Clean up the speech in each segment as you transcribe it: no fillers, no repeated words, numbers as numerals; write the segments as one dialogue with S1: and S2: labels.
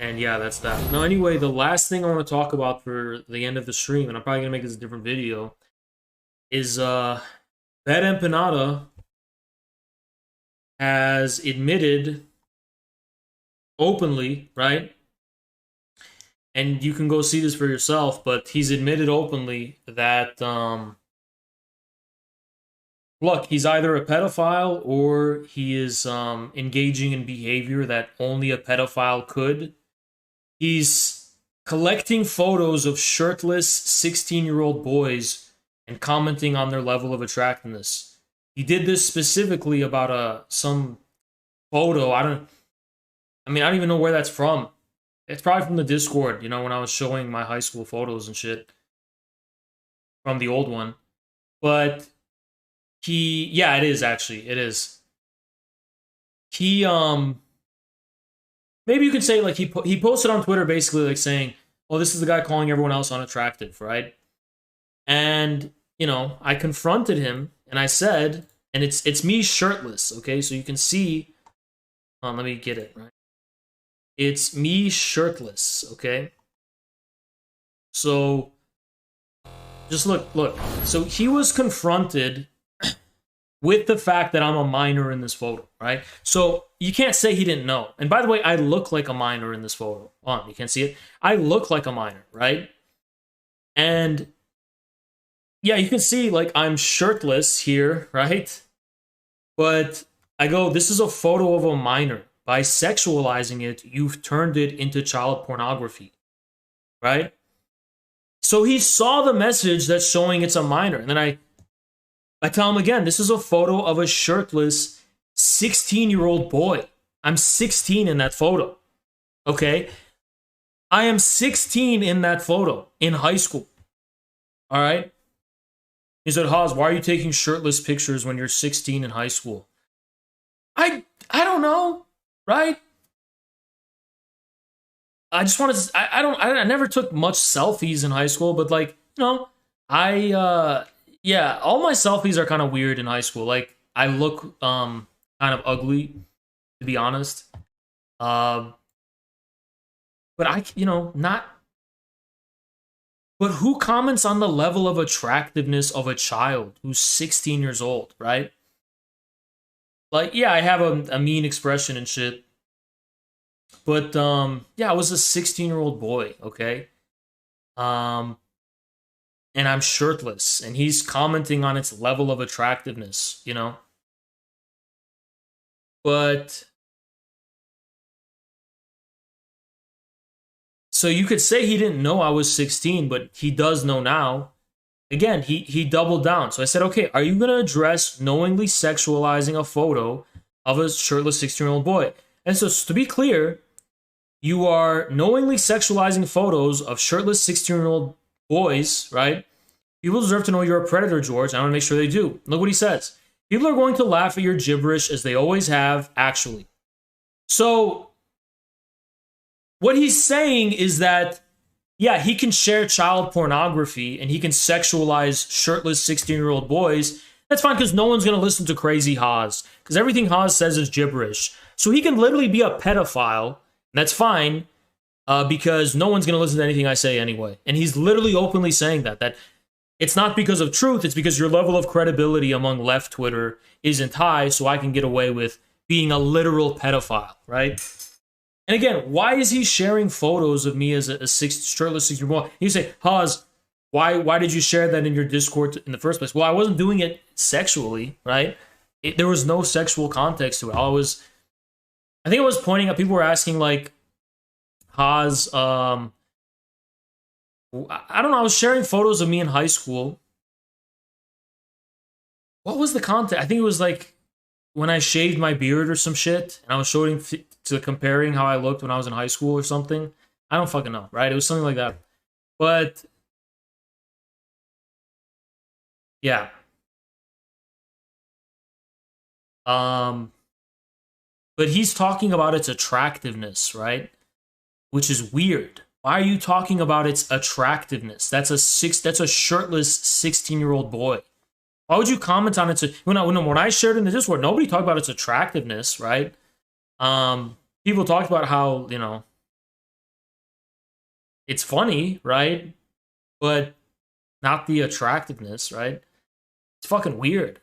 S1: And yeah, that's that. Now, anyway, the last thing I want to talk about for the end of the stream, and I'm probably gonna make this a different video, is that Empanada has admitted openly, right? And you can go see this for yourself, but he's admitted openly that look, he's either a pedophile or he is engaging in behavior that only a pedophile could. He's collecting photos of shirtless 16-year-old boys and commenting on their level of attractiveness. He did this specifically about some photo. I don't even know where that's from. It's probably from the Discord, you know, when I was showing my high school photos and shit from the old one. But yeah, it is actually. It is. He maybe you could say like he posted on Twitter basically like saying, "Oh, this is the guy calling everyone else unattractive," right? And you know, I confronted him and I said, and it's me shirtless, okay? So you can see. Let me get it right. It's me shirtless, okay? So just look. So he was confronted with the fact that I'm a minor in this photo, right? So you can't say he didn't know. And by the way, I look like a minor in this photo. You can't see it. I look like a minor, right? And yeah, you can see like I'm shirtless here, right? But I go, this is a photo of a minor. By sexualizing it, you've turned it into child pornography, right? So he saw the message that's showing it's a minor. And then I tell him again, this is a photo of a shirtless 16-year-old boy. I'm 16 in that photo, okay? I am 16 in that photo in high school, all right? He said, Haas, why are you taking shirtless pictures when you're 16 in high school? I don't know. Right? I just wanted to. I never took much selfies in high school, but like, you know, yeah, all my selfies are kind of weird in high school. Like, I look kind of ugly, to be honest. But not. But who comments on the level of attractiveness of a child who's 16 years old, right? Like, yeah, I have a mean expression and shit. But, yeah, I was a 16-year-old boy, okay? And I'm shirtless. And he's commenting on its level of attractiveness, you know? But so you could say he didn't know I was 16, but he does know now. Again, he doubled down. So I said, okay, are you going to address knowingly sexualizing a photo of a shirtless 16-year-old boy? And so to be clear, you are knowingly sexualizing photos of shirtless 16-year-old boys, right? People deserve to know you're a predator, George. I want to make sure they do. Look what he says. People are going to laugh at your gibberish as they always have, actually. So what he's saying is that yeah, he can share child pornography and he can sexualize shirtless 16-year-old boys. That's fine because no one's going to listen to crazy Haas because everything Haas says is gibberish. So he can literally be a pedophile. And that's fine because no one's going to listen to anything I say anyway. And he's literally openly saying that it's not because of truth. It's because your level of credibility among left Twitter isn't high. So I can get away with being a literal pedophile, right? And again, why is he sharing photos of me as a shirtless 16-year-old boy? You say, Haas, why did you share that in your Discord in the first place? Well, I wasn't doing it sexually, right? There was no sexual context to it. I think I was pointing out, people were asking, like, Haas, I don't know, I was sharing photos of me in high school. What was the content? I think it was, like, when I shaved my beard or some shit, and I was showing to comparing how I looked when I was in high school or something. I don't fucking know, right? It was something like that. But yeah. But he's talking about its attractiveness, right? Which is weird. Why are you talking about its attractiveness? That's a shirtless 16-year-old boy. Why would you comment on it? When I shared in the Discord, nobody talked about its attractiveness, right? People talked about how, you know, it's funny, right? But not the attractiveness, right? It's fucking weird.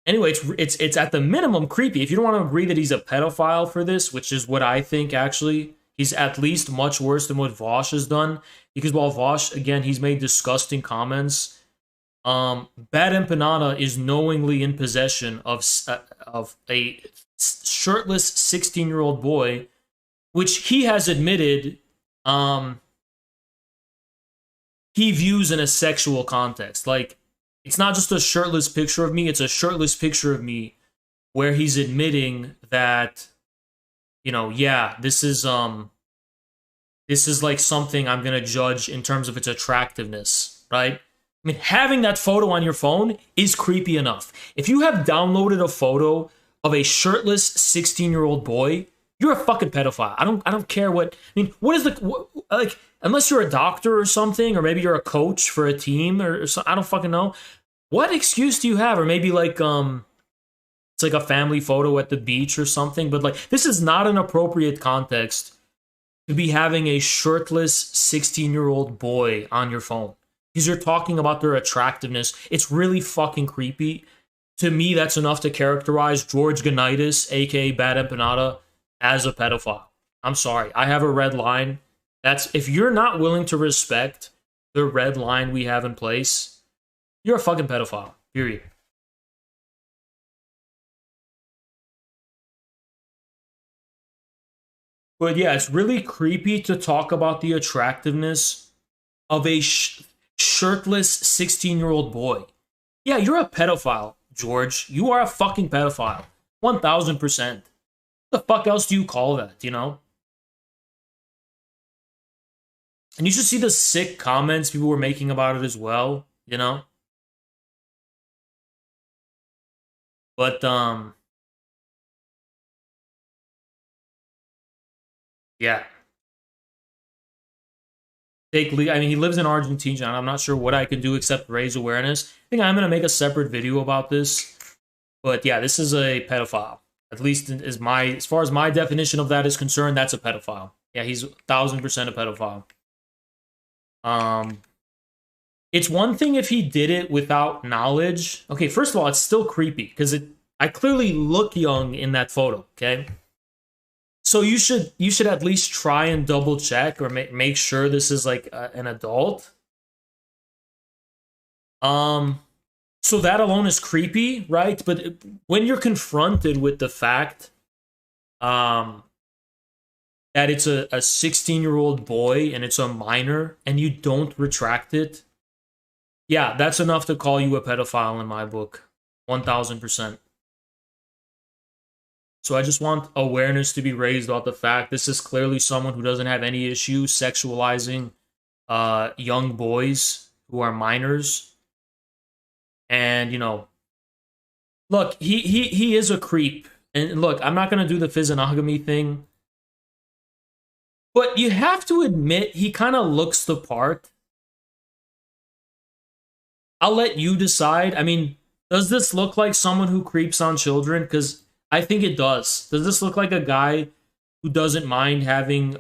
S1: Anyway, it's at the minimum creepy. If you don't want to agree that he's a pedophile for this, which is what I think actually, he's at least much worse than what Vosh has done. Because while Vosh, again, he's made disgusting comments. Bad Empanada is knowingly in possession of a shirtless 16-year-old boy, which he has admitted he views in a sexual context. Like, it's not just a shirtless picture of me, it's a shirtless picture of me where he's admitting that, you know, yeah, this is like something I'm gonna judge in terms of its attractiveness, right? I mean, having that photo on your phone is creepy enough. If you have downloaded a photo of a shirtless 16-year-old boy, you're a fucking pedophile. I don't care what. I mean, what is like? Unless you're a doctor or something, or maybe you're a coach for a team or something, I don't fucking know. What excuse do you have? Or maybe like it's like a family photo at the beach or something. But like, this is not an appropriate context to be having a shirtless 16-year-old boy on your phone because you're talking about their attractiveness. It's really fucking creepy. To me, that's enough to characterize George Ganitis, aka Bad Empanada, as a pedophile. I'm sorry. I have a red line. That's if you're not willing to respect the red line we have in place, you're a fucking pedophile. Period. But yeah, it's really creepy to talk about the attractiveness of a shirtless 16-year-old boy. Yeah, you're a pedophile, George. You are a fucking pedophile. 1000%. The fuck else do you call that, you know? And you should see the sick comments people were making about it as well, you know? But, yeah. I mean, he lives in Argentina, and I'm not sure what I can do except raise awareness. I think I'm going to make a separate video about this. But yeah, this is a pedophile. At least as far as my definition of that is concerned, that's a pedophile. Yeah, he's 1000% a pedophile. It's one thing if he did it without knowledge. Okay, first of all, it's still creepy because I clearly look young in that photo. Okay, so you should at least try and double check or make sure this is like an adult. So that alone is creepy, right? But when you're confronted with the fact, that it's a 16-year-old boy and it's a minor and you don't retract it, yeah, that's enough to call you a pedophile in my book. 1000%. So I just want awareness to be raised about the fact this is clearly someone who doesn't have any issue sexualizing young boys who are minors. And, you know, look, he is a creep. And look, I'm not going to do the physiognomy thing. But you have to admit, he kind of looks the part. I'll let you decide. I mean, does this look like someone who creeps on children? Because I think it does. Does this look like a guy who doesn't mind having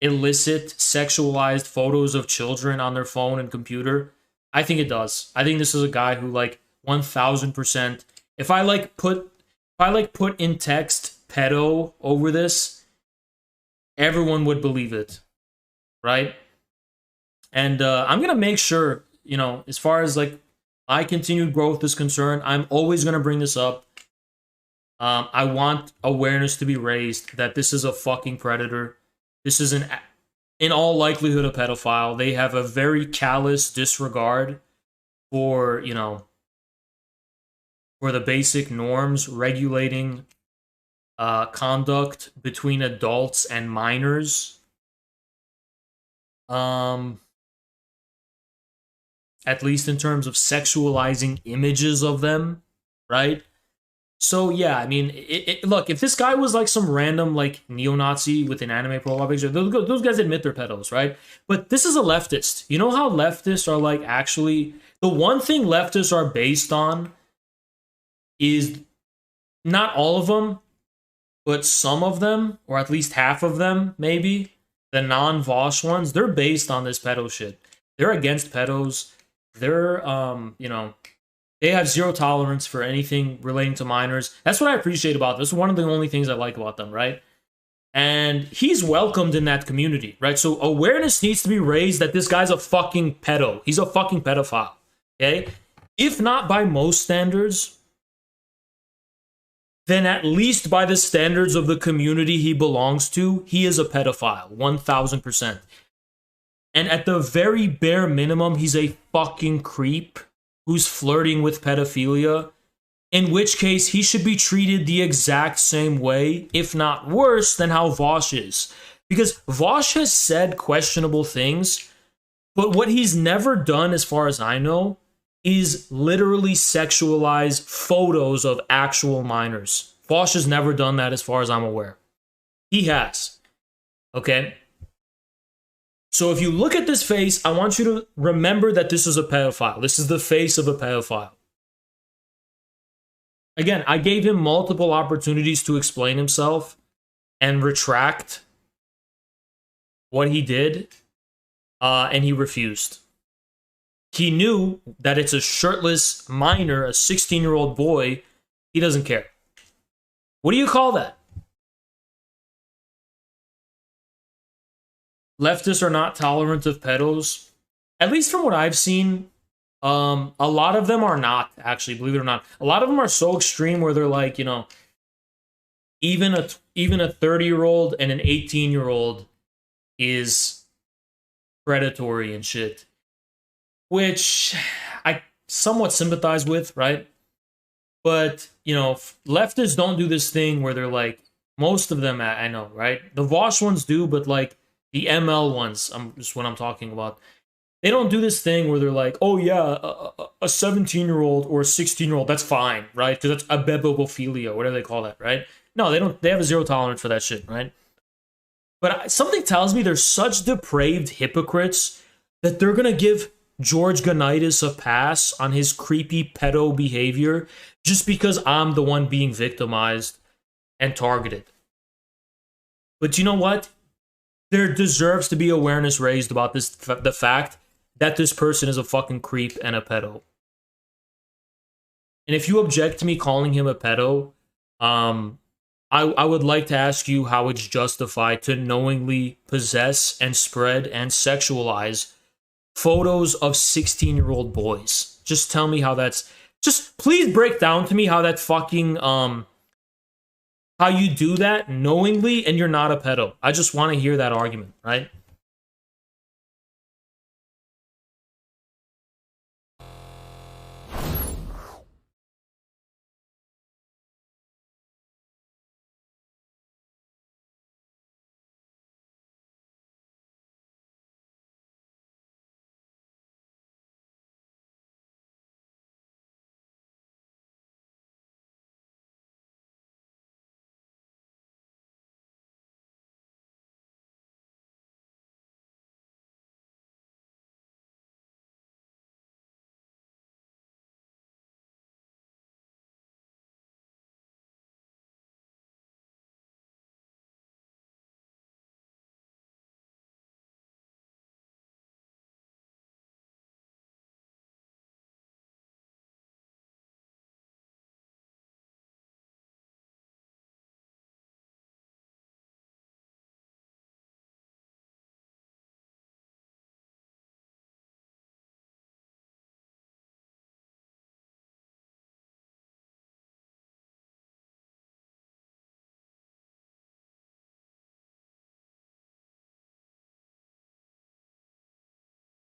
S1: illicit, sexualized photos of children on their phone and computer? I think it does. I think this is a guy who, like, 1000%. If I put in text pedo over this, everyone would believe it, right? And I'm gonna make sure, you know, as far as like my continued growth is concerned, I'm always gonna bring this up. I want awareness to be raised that this is a fucking predator. This is in all likelihood a pedophile. They have a very callous disregard for, you know, for the basic norms regulating conduct between adults and minors. At least in terms of sexualizing images of them, right? So yeah, I mean, look, if this guy was like some random like neo-Nazi with an anime profile picture, those guys admit they're pedos, right? But this is a leftist. You know how leftists are like actually the one thing leftists are based on is not all of them, but some of them, or at least half of them, maybe, the non-Vosh ones, they're based on this pedo shit. They're against pedos. They're, they have zero tolerance for anything relating to minors. That's what I appreciate about this. One of the only things I like about them, right? And he's welcomed in that community, right? So awareness needs to be raised that this guy's a fucking pedo. He's a fucking pedophile, okay? If not by most standards, then at least by the standards of the community he belongs to, he is a pedophile, 1000%. And at the very bare minimum, he's a fucking creep who's flirting with pedophilia, in which case he should be treated the exact same way, if not worse, than how Vosh is. Because Vosh has said questionable things, but what he's never done, as far as I know, is literally sexualize photos of actual minors. Vosh has never done that as far as I'm aware. He has. Okay? So if you look at this face, I want you to remember that this is a pedophile. This is the face of a pedophile. Again, I gave him multiple opportunities to explain himself and retract what he did, and he refused. He knew that it's a shirtless minor, a 16-year-old boy. He doesn't care. What do you call that? Leftists are not tolerant of pedos. At least from what I've seen, a lot of them are not, actually, believe it or not. A lot of them are so extreme where they're like, even a 30-year-old and an 18-year-old is predatory and shit. Which I somewhat sympathize with, right? But, leftists don't do this thing where they're like, most of them, I know, right? The Vosh ones do, but like the ML ones, just what I'm talking about. They don't do this thing where they're like, oh yeah, a 17-year-old or a 16-year-old, that's fine, right? Because that's abebophilia, whatever they call that, right? No, they don't. They have a zero tolerance for that shit, right? But something tells me they're such depraved hypocrites that they're going to give George Ganitis a pass on his creepy pedo behavior just because I'm the one being victimized and targeted. But you know what? There deserves to be awareness raised about this, the fact that this person is a fucking creep and a pedo. And if you object to me calling him a pedo, I would like to ask you how it's justified to knowingly possess and spread and sexualize photos of 16-year-old boys. Just tell me how that's... Just please break down to me how that fucking... how you do that knowingly and you're not a pedo. I just want to hear that argument, right?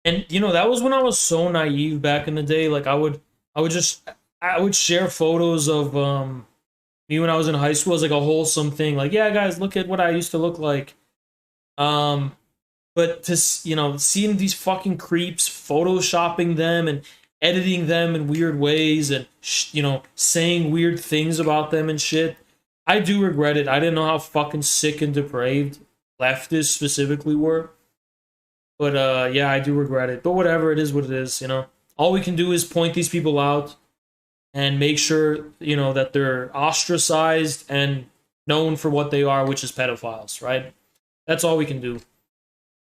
S1: And that was when I was so naive back in the day. Like I would share photos of me when I was in high school as like a wholesome thing. Like, yeah, guys, look at what I used to look like. But to seeing these fucking creeps photoshopping them and editing them in weird ways and saying weird things about them and shit, I do regret it. I didn't know how fucking sick and depraved leftists specifically were. But yeah, I do regret it. But whatever, it is what it is, All we can do is point these people out and make sure, that they're ostracized and known for what they are, which is pedophiles, right? That's all we can do.